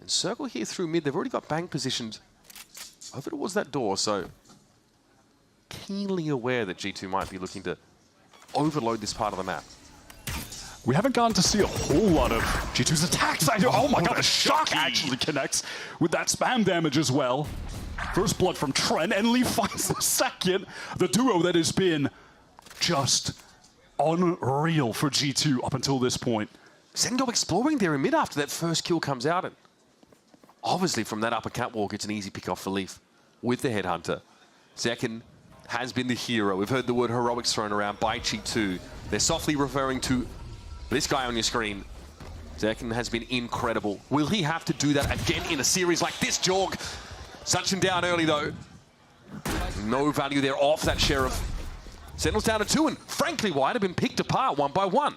Circle here through mid. They've already got Bang positioned over towards that door, so keenly aware that G2 might be looking to overload this part of the map. We haven't gotten to see a whole lot of G2's attacks. Oh my god, the shock actually connects with that spam damage as well. First blood from Trent, and Lee finds the second. The duo that has been just unreal for G2 up until this point. Zendo exploring there in mid after that first kill comes out, and obviously from that upper catwalk, it's an easy pick off for Leaf with the Headhunter. Zekin has been the hero. We've heard the word heroics thrown around by G2. They're softly referring to this guy on your screen. Zekin has been incredible. Will he have to do that again in a series like this, Jorg? Such him down early, though. No value there off that Sheriff. Sentinels down to 2, and frankly, White have been picked apart one by one.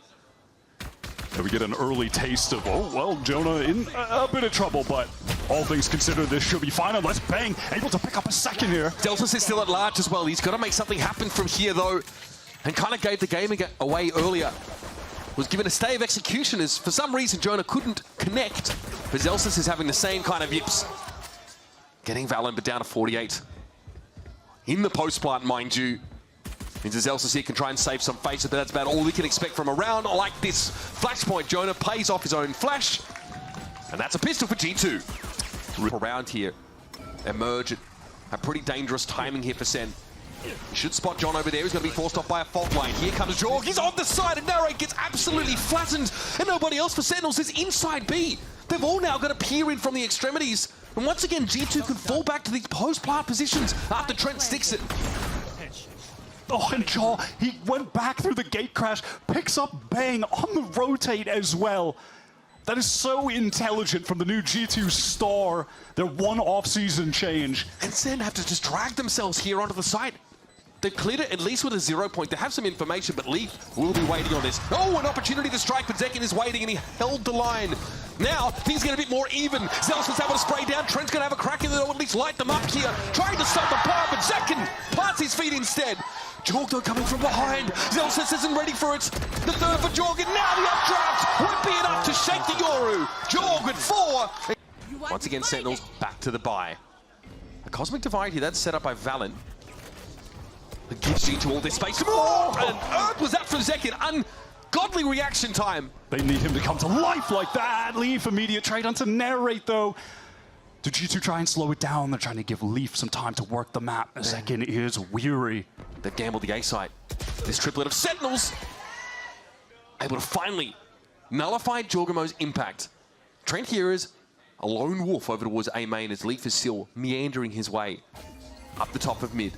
And we get an early taste of, oh, well, Jonah in a bit of trouble, but all things considered, this should be fine unless Bang able to pick up a second here. Deltas is still at large as well. He's got to make something happen from here, though, and kind of gave the game away earlier. Was given a stay of execution as, for some reason, Jonah couldn't connect. But Zelsis is having the same kind of yips. Getting Valen, but down to 48. In the post-plant, mind you. Means Zelsis here can try and save some faces, but that's about all we can expect from a round like this. Flashpoint, Jonah plays off his own flash. And that's a pistol for G2. Around here, emerge at a pretty dangerous timing here for Sen. He should spot John over there. He's going to be forced off by a fault line. Here comes Jorg. He's on the side, and Narrate gets absolutely flattened. And nobody else for Sentinels is inside B. They've all now got to peer in from the extremities. And once again, G2 can fall back to these post-plant positions after Trent sticks it. Oh, and Jaw, he went back through the gate crash, picks up Bang on the rotate as well. That is so intelligent from the new G2 star, their one off-season change. And Sen have to just drag themselves here onto the site. They've cleared it at least with a 0 point. They have some information, but Leaf will be waiting on this. Oh, an opportunity to strike, but Zekin is waiting, and he held the line. Now, things get a bit more even. Zelsa's able to spray down. Trent's going to have a crack in there, at least light them up here. Trying to stop the power, but Zekin plants his feet instead. Jorg, though, coming from behind. Zelsis isn't ready for it. The third for Jorg, and now the updraft would be enough to shake the Yoru. Jorg with 4. Once again, Sentinels back to the buy. A Cosmic Divide here, that's set up by Valen. It gives G2 all this space. Oh, and was that from Zekin? Ungodly reaction time. They need him to come to life like that. Leaf, immediate trade onto Narrate, though. Do G2 try and slow it down? They're trying to give Leaf some time to work the map. Zekin is weary. They've gambled the A site. This triplet of Sentinels able to finally nullify Jorgamo's impact. Trent here is a lone wolf over towards A main as Leaf is still meandering his way up the top of mid.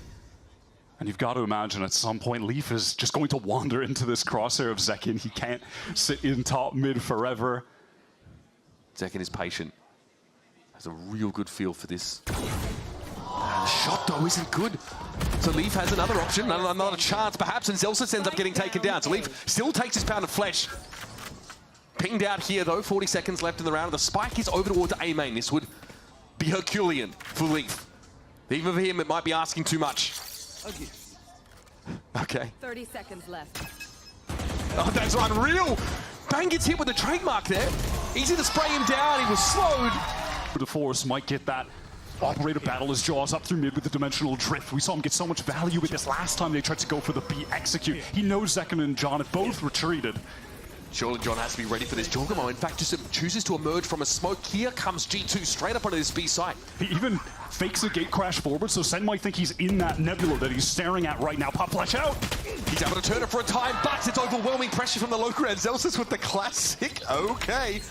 And you've got to imagine at some point Leaf is just going to wander into this crosshair of Zekin. He can't sit in top mid forever. Zekin is patient. Has a real good feel for this. The shot, though, isn't good. So Leaf has another option, another chance perhaps, and Zelsis ends up getting taken down. So Leaf still takes his pound of flesh. Pinged out here, though, 40 seconds left in the round. The spike is over towards A main. This would be Herculean for Leaf. Even for him, it might be asking too much. Okay. 30 seconds left. Oh, that's unreal. Bang gets hit with a trademark there. Easy to spray him down. He was slowed. The Force might get that operator battle as Jaws up through mid with the dimensional drift. We saw him get so much value with this last time they tried to go for the B execute. He knows Zekin and John have both retreated. Surely John has to be ready for this. Jorgamo, in fact, just chooses to emerge from a smoke. Here comes G2 straight up onto this B site. He even fakes a gate crash forward, so Sen might think he's in that nebula that he's staring at right now. Pop flash out. He's able to turn it for a time, but it's overwhelming pressure from the local round. Zelsis with the classic. Okay.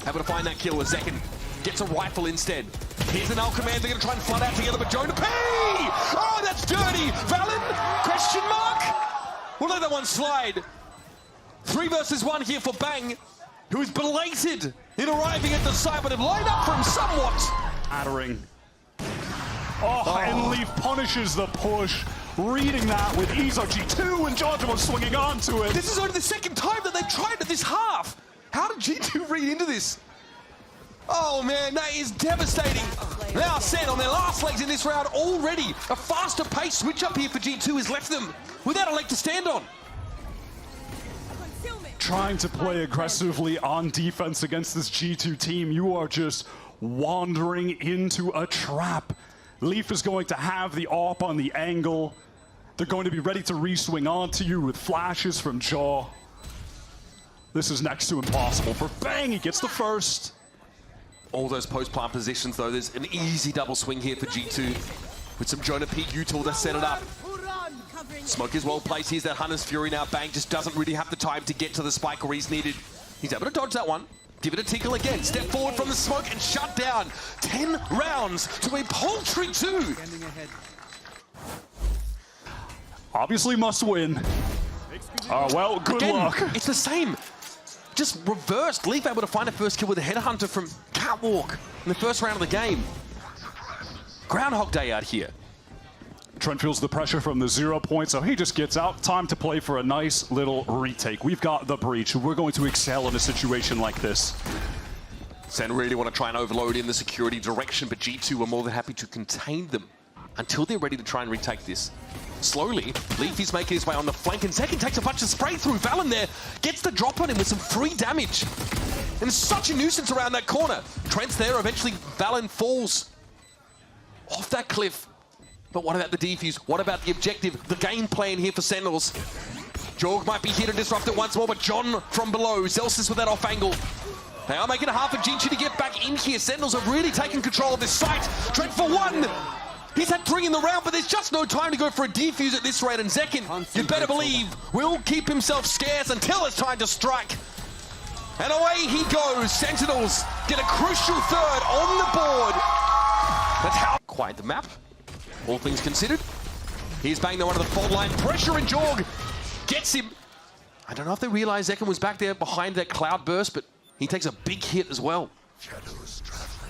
Able to find that kill as Zekin gets a rifle instead. Here's an Alchemander. They're going to try and flood out together, but Jonah P! Oh, that's dirty. Valen? Question mark? We'll let that one slide. 3 versus 1 here for Bang, who is belated in arriving at the site, but have lined up for him somewhat. Attering. Oh, and Leaf punishes the push. Reading that with ease on G2, and Giorgio swinging onto it. This is only the second time that they've tried it this half. How did G2 read into this? Oh man, that is devastating. Now Sen on their last legs in this round already. A faster pace switch up here for G2 has left them without a leg to stand on. Trying to play aggressively on defense against this G2 team, you are just wandering into a trap. Leaf is going to have the AWP on the angle. They're going to be ready to re-swing onto you with flashes from Jaw. This is next to impossible for Bang. He gets the first. All those post-plant positions, though, there's an easy double swing here for G2 with some Jonah P util to set it up. Smoke is well placed. Here's that Hunter's Fury now. Bang just doesn't really have the time to get to the spike where he's needed. He's able to dodge that one. Give it a tickle again. Step forward from the smoke and shut down. 10 rounds to a paltry 2. Obviously must win. Well, good luck. It's the same. Just reversed. Leaf able to find a first kill with a headhunter from Catwalk in the first round of the game. Groundhog Day out here. Trent feels the pressure from the 0 point, so he just gets out. Time to play for a nice little retake. We've got the breach. We're going to excel in a situation like this. Sen really want to try and overload in the security direction, but G2 are more than happy to contain them until they're ready to try and retake this. Slowly, Leaf is making his way on the flank, and Zekin takes a bunch of spray through. Valen there gets the drop on him with some free damage. And such a nuisance around that corner. Trent's there, eventually Valen falls off that cliff. But what about the defuse? What about the objective? The game plan here for Sentinels. Jorg might be here to disrupt it once more, but John from below. Zelsis with that off angle. They are making it hard for G2 to get back in here. Sentinels have really taken control of this site. Trent for 1. He's had 3 in the round, but there's just no time to go for a defuse at this rate. And Zekin, you better believe, will keep himself scarce until it's time to strike. And away he goes. Sentinels get a crucial 3rd on the board. That's how quite the map. All things considered. Here's Bang, though, under the fault line. Pressure, and Jorg gets him. I don't know if they realize Zekin was back there behind that cloud burst, but he takes a big hit as well.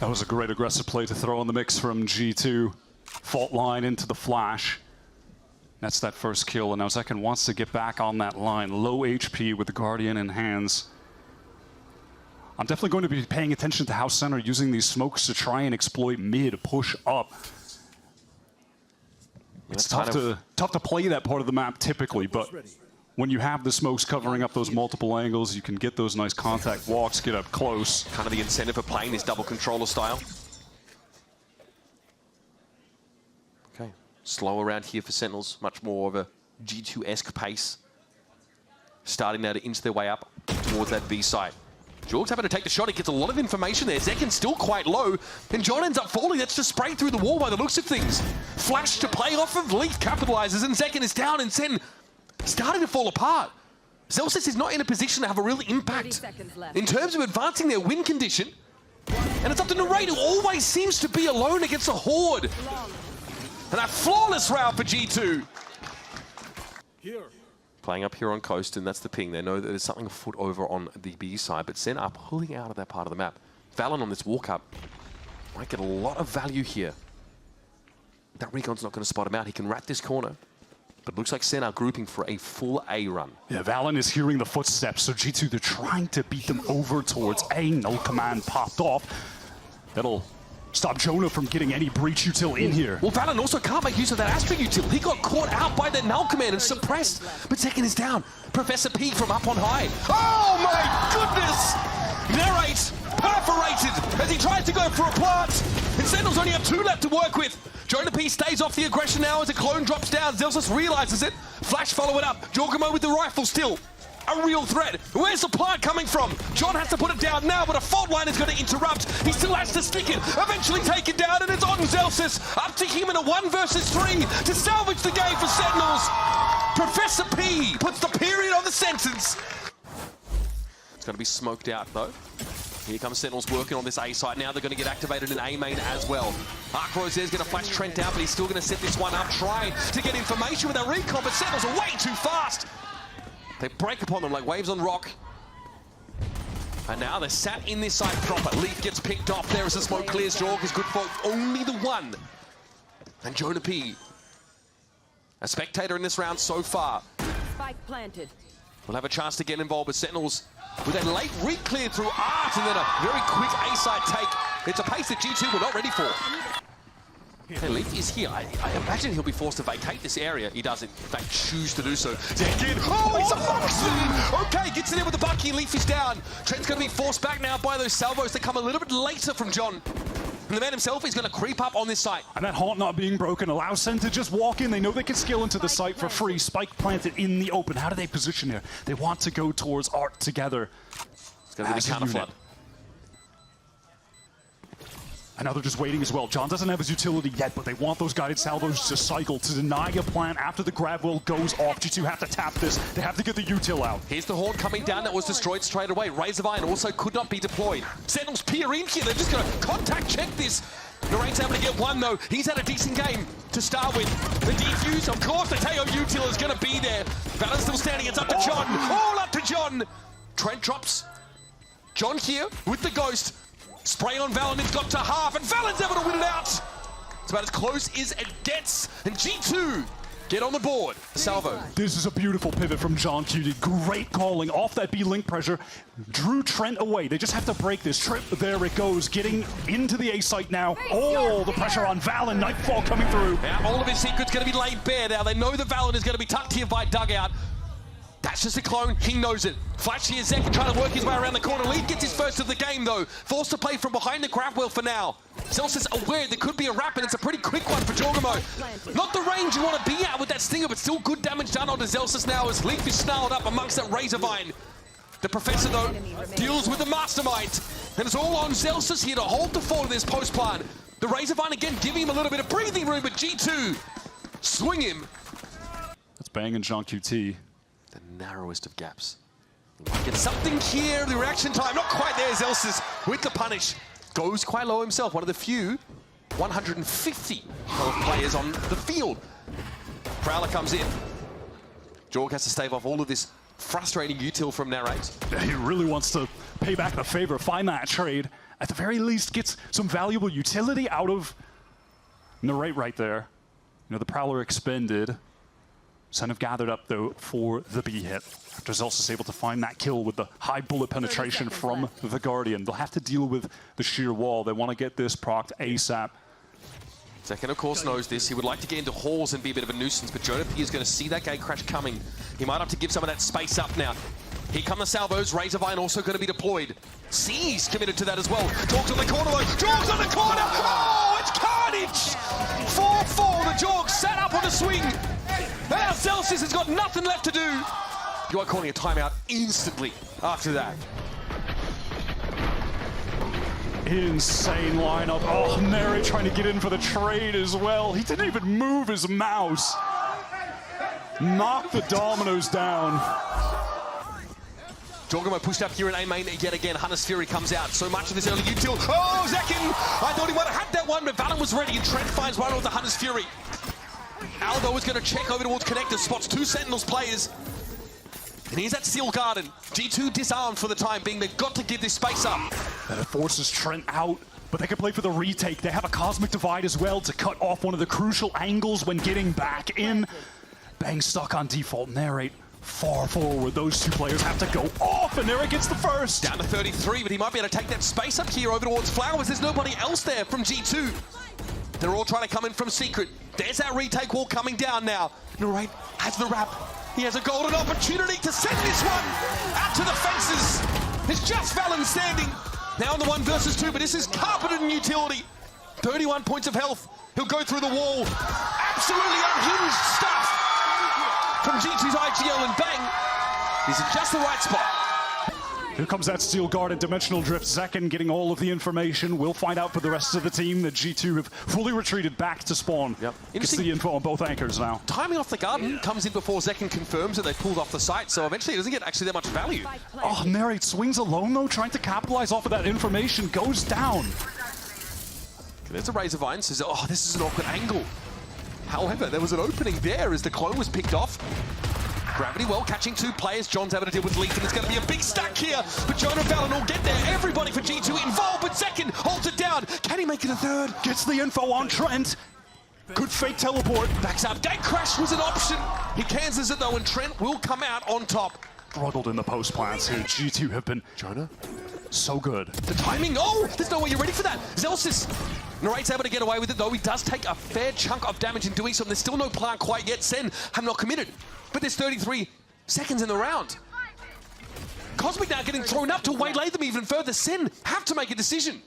That was a great aggressive play to throw in the mix from G2. Fault line into the flash. That's that first kill, and now Zekin wants to get back on that line. Low HP with the Guardian in hands. I'm definitely going to be paying attention to how Sen are using these smokes to try and exploit mid, push up. It's tough to play that part of the map typically, but when you have the smokes covering up those multiple angles, you can get those nice contact walks, get up close. Kind of the incentive for playing this double controller style. Okay, slow around here for Sentinels, much more of a G2-esque pace. Starting now to inch their way up towards that B site. Jorg's having to take the shot. He gets a lot of information there. Zekin's still quite low, and John ends up falling. That's just sprayed through the wall by the looks of things. Flash to play off of. Leaf capitalizes, and Zekin is down, and Sen starting to fall apart. Zelsis is not in a position to have a real impact in terms of advancing their win condition. And it's up to Narade, who always seems to be alone against a horde. And a flawless round for G2. Playing up here on coast, and that's the ping. They know that there's something afoot over on the B side, but Sen are pulling out of that part of the map. Valen on this walk up might get a lot of value here. That Recon's not going to spot him out. He can rat this corner, but looks like Sen are grouping for a full A run. Yeah, Valen is hearing the footsteps, so G2, they're trying to beat them over towards A. No command popped off. That'll stop Jonah from getting any breach util in here. Well, Valen also can't make use of that Astra util. He got caught out by the null command and suppressed. But Zekin is down. Professor P from up on high. Oh my goodness! Narrate perforated as he tries to go for a plant. And Sentinels only have 2 left to work with. Jonah P stays off the aggression now as a clone drops down. Zelsis realizes it. Flash follow it up. Jorgamo with the rifle still. A real threat. Where's the plant coming from? John has to put it down now, but a fault line is going to interrupt. He still has to stick it. Eventually take it down, and it's on Zelsis. Up to him in a 1 versus 3 to salvage the game for Sentinels. Professor P puts the period on the sentence. It's going to be smoked out, though. Here comes Sentinels working on this A site now. They're going to get activated in A main as well. Arkrose there's going to flash Trent down, but he's still going to set this one up, trying to get information with that recon, but Sentinels are way too fast. They break upon them like waves on rock. And now they're sat in this side proper. Leaf gets picked off there as the smoke clears. Jorg is good for only the 1. And Jonah P, a spectator in this round so far. Spike planted. We'll have a chance to get involved with Sentinels with a late re-clear through Art and then a very quick A-side take. It's a pace that G2 were not ready for. Hey, Leaf is here. I imagine he'll be forced to vacate this area. He doesn't, in fact, choose to do so. Zekin, oh, he's a foxy! Okay, gets it in with the Bucky. Leaf is down. Trent's going to be forced back now by those salvos that come a little bit later from John. And the man himself is going to creep up on this site. And that haunt not being broken allows Sen to just walk in. They know they can skill into the site for free. Spike planted in the open. How do they position here? They want to go towards Art together. It's going to be the counter flood. And now they're just waiting as well. John doesn't have his utility yet, but they want those guided salvos to cycle, to deny a plant after the grab wheel goes off. G2 have to tap this. They have to get the util out. Here's the haunt coming down that was destroyed straight away. Razor Vine also could not be deployed. Sentinels peer in here. They're just going to contact check this. Narrate's able to get one, though. He's had a decent game to start with. The defuse, of course, the Teo util is going to be there. Valor's still standing. It's up to John. All up to John. Trent drops. John here with the ghost. Spray on Valen, it's got to half, and Valen's able to win it out. It's about as close as it gets, and G2 get on the board. Salvo. This is a beautiful pivot from John Cutie. Great calling off that B-link pressure. Drew Trent away. They just have to break this trip. There it goes, getting into the A site now. Oh, the pressure on Valen. Nightfall coming through. Now, all of his secrets going to be laid bare now. They know that Valen is going to be tucked here by Dugout. That's just a clone, he knows it. Flash here, Zek trying to work his way around the corner. Lead gets his first of the game though. Forced to play from behind the grab wheel for now. Celsius aware there could be a wrap, and it's a pretty quick one for Jorgamo. Not the range you want to be at with that stinger, but still good damage done onto Celsius now as Leaf is snarled up amongst that Razor Vine. The Professor though deals with the Mastermind, and it's all on Celsius here to hold the fort of this post plant. The Razor Vine again giving him a little bit of breathing room, but G2 swing him. That's banging Jean QT. The narrowest of gaps. Get something here, the reaction time, not quite there. Zelsis with the punish. Goes quite low himself, one of the few 150 health players on the field. Prowler comes in. Jorg has to stave off all of this frustrating util from Narrate. He really wants to pay back the favor, find that trade. At the very least, gets some valuable utility out of Narrate right there. You know, the Prowler expended. Sen have gathered up, though, for the B hit. After Zelsis is able to find that kill with the high bullet penetration from the Guardian. They'll have to deal with the sheer wall. They want to get this procced ASAP. Zekin, of course, knows this. He would like to get into halls and be a bit of a nuisance, but Jonah P is going to see that gate crash coming. He might have to give some of that space up now. Here come the salvos. Razor Vine also going to be deployed. C's committed to that as well. Jorg's on the corner, though. Jorg's on the corner! Oh, it's carnage! 4-4, the Jorg sat up on the swing. Now Celsius has got nothing left to do. You are calling a timeout instantly after that. Insane lineup. Oh, Neri trying to get in for the trade as well. He didn't even move his mouse. Knocked the dominoes down. Jorgamo pushed up here in A main yet again. Hunter's Fury comes out. So much of this early util. Oh, Zekin! I thought he might have had that one, but Valen was ready, and Trent finds one with the Hunter's Fury. Aldo is going to check over towards Connector, spots two Sentinels players. And he's at Steel Garden. G2 disarmed for the time being. They've got to give this space up. And it forces Trent out, but they can play for the retake. They have a Cosmic Divide as well to cut off one of the crucial angles when getting back in. Bang stuck on default. Narrate far forward. Those two players have to go off, and Narrate gets the first. Down to 33, but he might be able to take that space up here over towards Flowers. There's nobody else there from G2. They're all trying to come in from secret. There's that retake wall coming down now. Narrate has the wrap. He has a golden opportunity to send this one out to the fences. It's just Valen standing. Now on the 1 versus 2, but this is carpeted in utility. 31 points of health. He'll go through the wall. Absolutely unhinged stuff from G2's IGL, and bang. He's in just the right spot. Here comes that Steel Guard and Dimensional Drift. Zekin getting all of the information. We'll find out for the rest of the team that G2 have fully retreated back to spawn. Yep. Gets the info on both anchors now. Timing off the garden comes in before Zekin confirms that they pulled off the site, so eventually it doesn't get actually that much value. Oh, Narrate swings alone though, trying to capitalize off of that information. Goes down. There's a Razor Vine, says, oh, this is an awkward angle. However, there was an opening there as the clone was picked off. Gravity well, catching two players. John's able to deal with Leaf, and it's going to be a big stack here. But Jonah and Valen will get there. Everybody for G2 involved, but Zekin holds it down. Can he make it a third? Gets the info on Trent. Good fake teleport. Backs up. Gate crash was an option. He cancels it though, and Trent will come out on top. Struggled in the post plants here. G2 have been Jonah so good. The timing, oh, there's no way you're ready for that. Zelsis, Narrate's able to get away with it though. He does take a fair chunk of damage in doing so. There's still no plant quite yet. Sen have not committed, but there's 33 seconds in the round. Cosmic now getting thrown up to waylay them even further. Sen have to make a decision.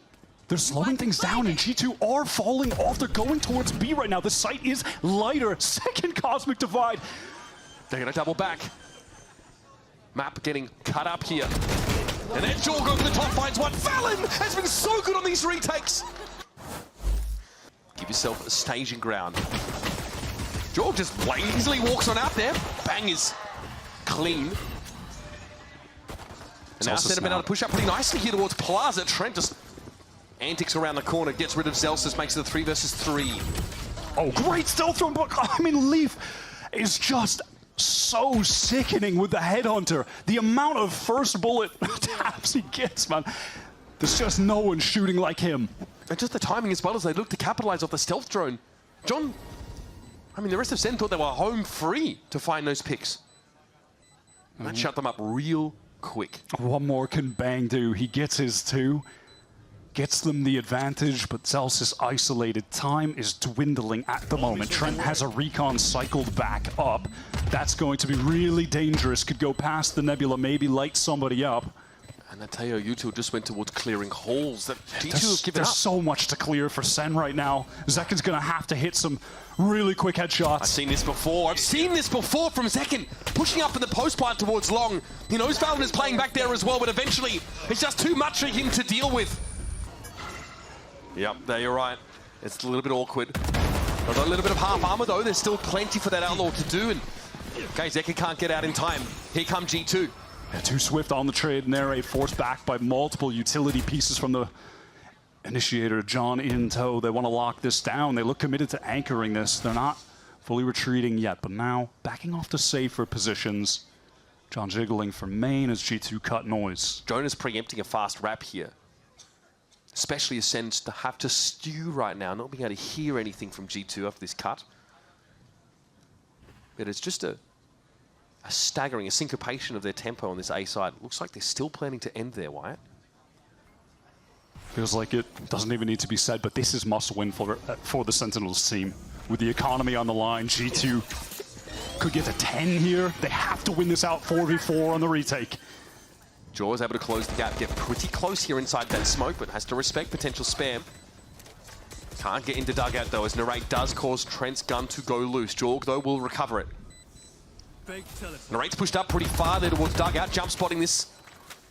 They're slowing things down, and G2 are falling off. They're going towards B right now. The site is lighter. Second Cosmic Divide. They're going to double back. Map getting cut up here. And then Jorg over the top finds one. Valen has been so good on these retakes. Give yourself a staging ground. Jorg just lazily walks on out there. Bang is clean. And now Senna been able to push up pretty nicely here towards Plaza. Trent just antics around the corner, gets rid of Zelsis, makes it a 3 versus 3. Oh, great stealth from, I mean, Leaf is just so sickening with the Headhunter. The amount of first bullet taps he gets, man. There's just no one shooting like him. And just the timing as well as they look to capitalize off the stealth drone. John, I mean, the rest of Sen thought they were home free to find those picks. And that shut them up real quick. What more can Bang do? He gets his 2. Gets them the advantage, but Zelsis' isolated time is dwindling at the moment. Trent has a recon cycled back up. That's going to be really dangerous. Could go past the Nebula, maybe light somebody up. And I tell you, Util just went towards clearing holes that G2 have given up. There's so much to clear for Sen right now. Zekin's going to have to hit some really quick headshots. I've seen this before. I've seen this before from Zekin. Pushing up in the post plant towards long. He knows Valen is playing back there as well, but eventually it's just too much for him to deal with. Yep, there you're right. It's a little bit awkward. Although a little bit of half armor though, there's still plenty for that Outlaw to do. And okay, Zekin can't get out in time. Here come G2. Yeah, too swift on the trade, Nere forced back by multiple utility pieces from the initiator, John in tow. They want to lock this down. They look committed to anchoring this. They're not fully retreating yet, but now backing off to safer positions. John jiggling for main as G2 cut noise. Jonah's preempting a fast wrap here. Especially as Sen's to have to stew right now, not being able to hear anything from G2 after this cut. But it's just a staggering, a syncopation of their tempo on this A side. Looks like they're still planning to end there, Wyatt. Feels like it doesn't even need to be said, but this is must win for the Sentinels team. With the economy on the line, G2 could get to 10 here. They have to win this out 4v4 on the retake. Jaw is able to close the gap, get pretty close here inside that smoke, but has to respect potential spam. Can't get into dugout though, as Narrate does cause Trent's gun to go loose. Jorg though will recover it. Narrate's pushed up pretty far there towards dugout, jump spotting this.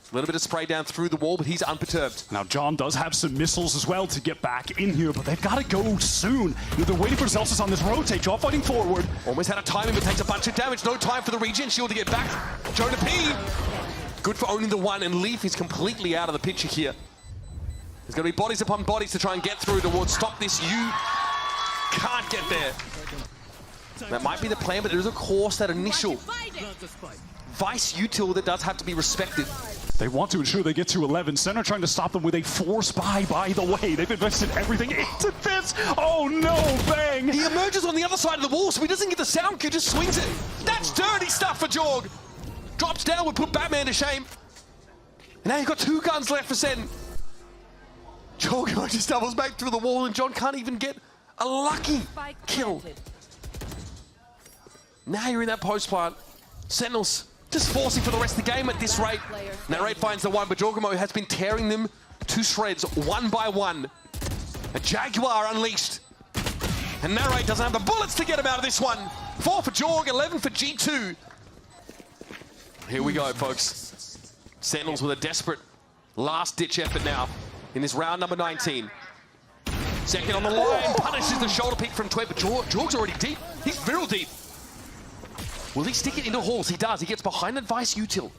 A little bit of spray down through the wall, but he's unperturbed. Now John does have some missiles as well to get back in here, but they've got to go soon. They're waiting for Zelsis on this rotate, Jaw fighting forward. Almost had a timing, but takes a bunch of damage. No time for the regen shield to get back. Jonah P. Good for owning the 1, and Leaf is completely out of the picture here. There's going to be bodies upon bodies to try and get through towards stop this. You can't get there. That might be the plan, but there is, of course, that initial Vice util that does have to be respected. They want to ensure they get to 11. Senna trying to stop them with a force buy, by the way. They've invested everything into this. Oh no, Bang! He emerges on the other side of the wall, so he doesn't get the sound cue, just swings it. That's dirty stuff for Jorg. Drops down, would put Batman to shame. And now you've got 2 guns left for Sen. Jorg just doubles back through the wall, and John can't even get a lucky kill. Now you're in that post plant. Sentinels just forcing for the rest of the game at this rate. Narrate finds the 1, but Jorgamo has been tearing them to shreds one by one. A Jaguar unleashed. And Narrate doesn't have the bullets to get him out of this one. 4 for Jorg, 11 for G2. Here we go, folks. Sentinels with a desperate last-ditch effort now in this round number 19. Second on the line, punishes the shoulder peek from Tweb, but Jorg's already deep. He's real deep. Will he stick it into halls? He does. He gets behind that Vice util.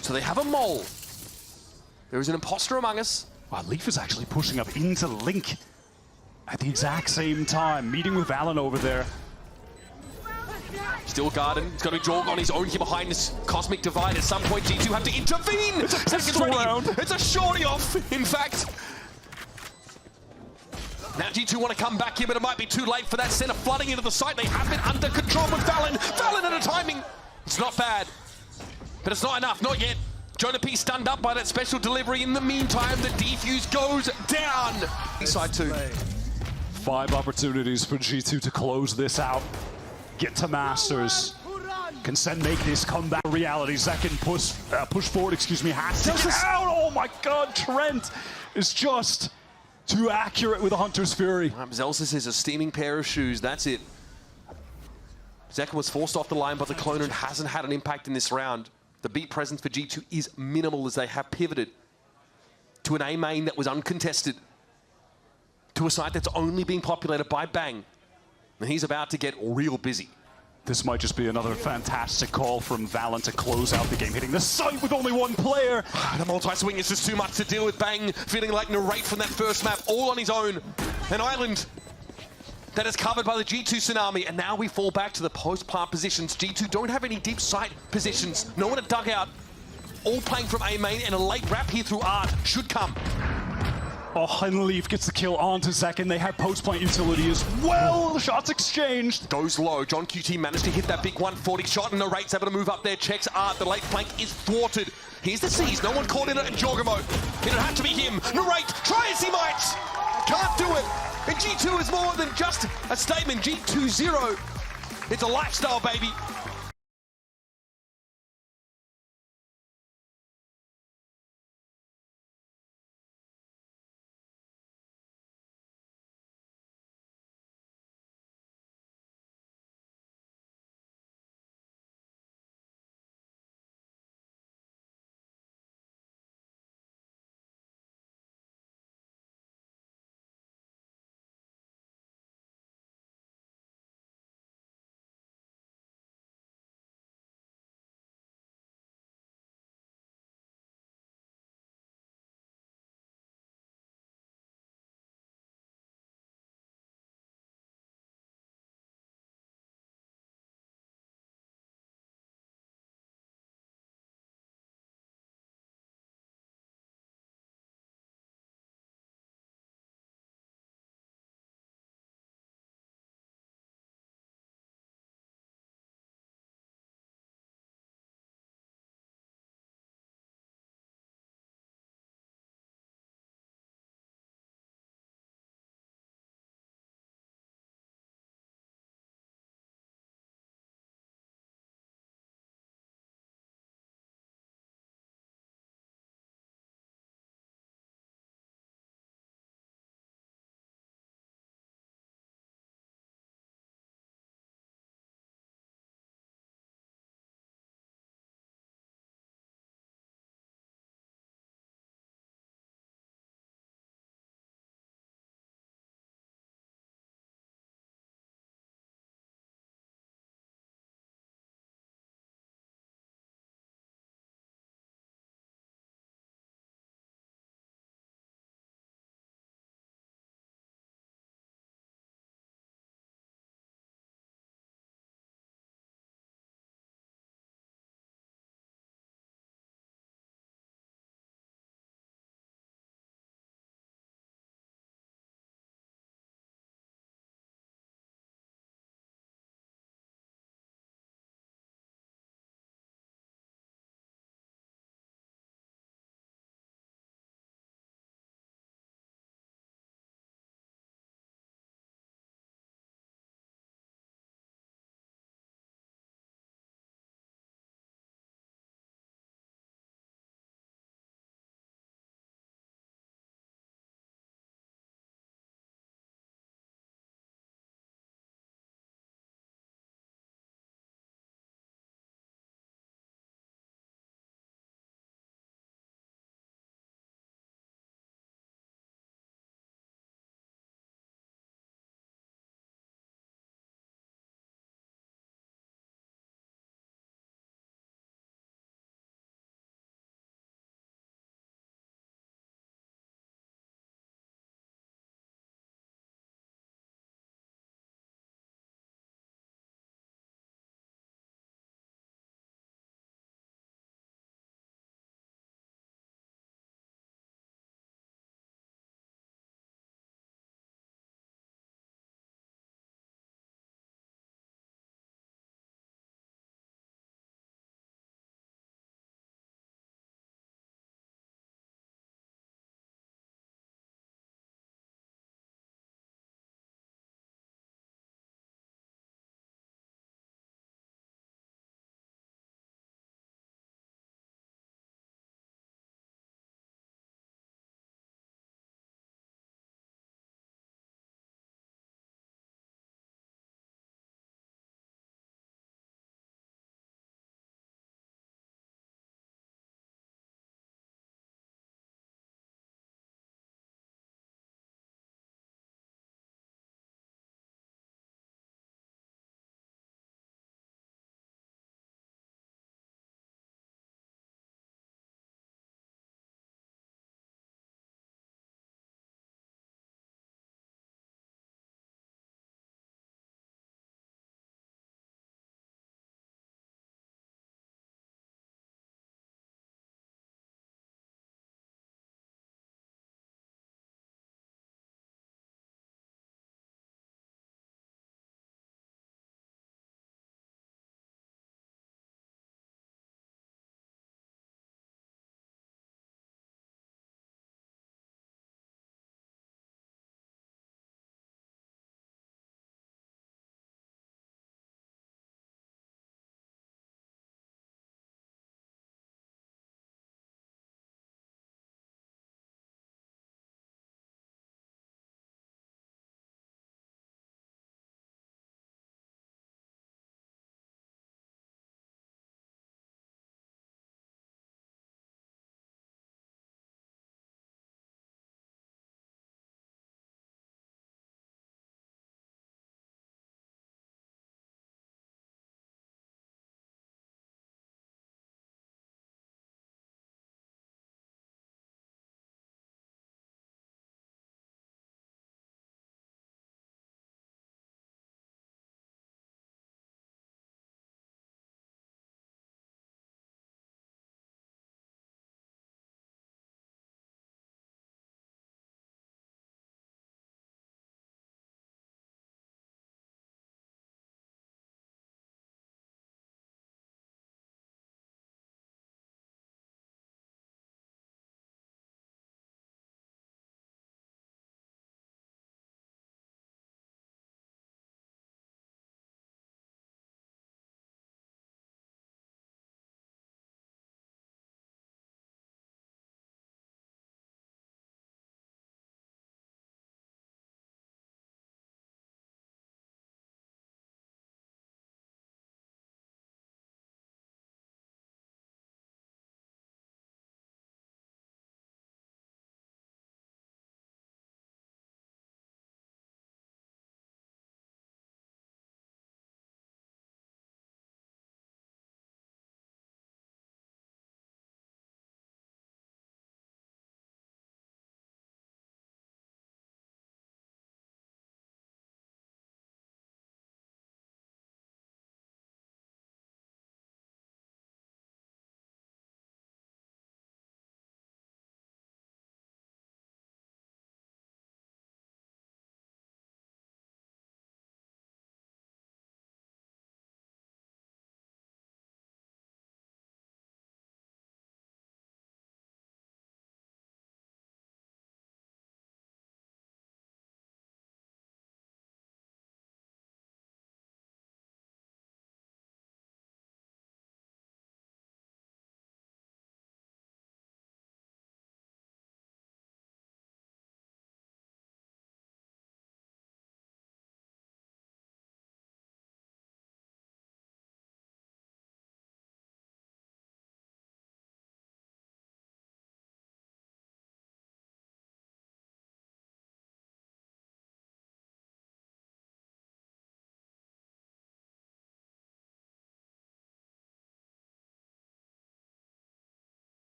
So they have a mole. There is an imposter among us. Wow, Leaf is actually pushing up into Link at the exact same time, meeting with Valen over there. Still guarded. It's going to be Jorg on his own here behind this Cosmic Divide. At some point, G2 have to intervene. It's a pistol round. It's a shorty off, in fact. Now G2 want to come back here, but it might be too late for that center flooding into the site. They have it under control with Valen. Valen at a timing. It's not bad, but it's not enough. Not yet. Jonah P stunned up by that special delivery. In the meantime, the defuse goes down. Side 2. 5 opportunities for G2 to close this out. Get to Masters. Can Sen make this comeback reality? Zekin push forward, excuse me, has to get out. Oh my god, Trent is just too accurate with the Hunter's Fury. Zelsis is a steaming pair of shoes, that's it. Zekken was forced off the line, but the Clone hasn't had an impact in this round. The beat presence for G2 is minimal as they have pivoted to an A main that was uncontested, to a side that's only being populated by Bang. And he's about to get real busy. This might just be another fantastic call from Valen to close out the game, hitting the site with only one player. The multi-swing is just too much to deal with. Bang feeling like Narrate from that first map, all on his own. An island that is covered by the G2 Tsunami, and now we fall back to the post-plant positions. G2 don't have any deep site positions. No one at dugout. All playing from A main, and a late wrap here through Art should come. Oh, and Leaf gets the kill onto Zekken. They have post-point utility as well. The shots exchanged. Goes low. John QT managed to hit that big 140 shot, and Narrate's able to move up there. Checks Art. The late flank is thwarted. Here's the C's. No one caught in it, and Jorgamo. It'll have to be him. Narrate, try as he might. Can't do it. And G2 is more than just a statement. G2-0. It's a lifestyle, baby.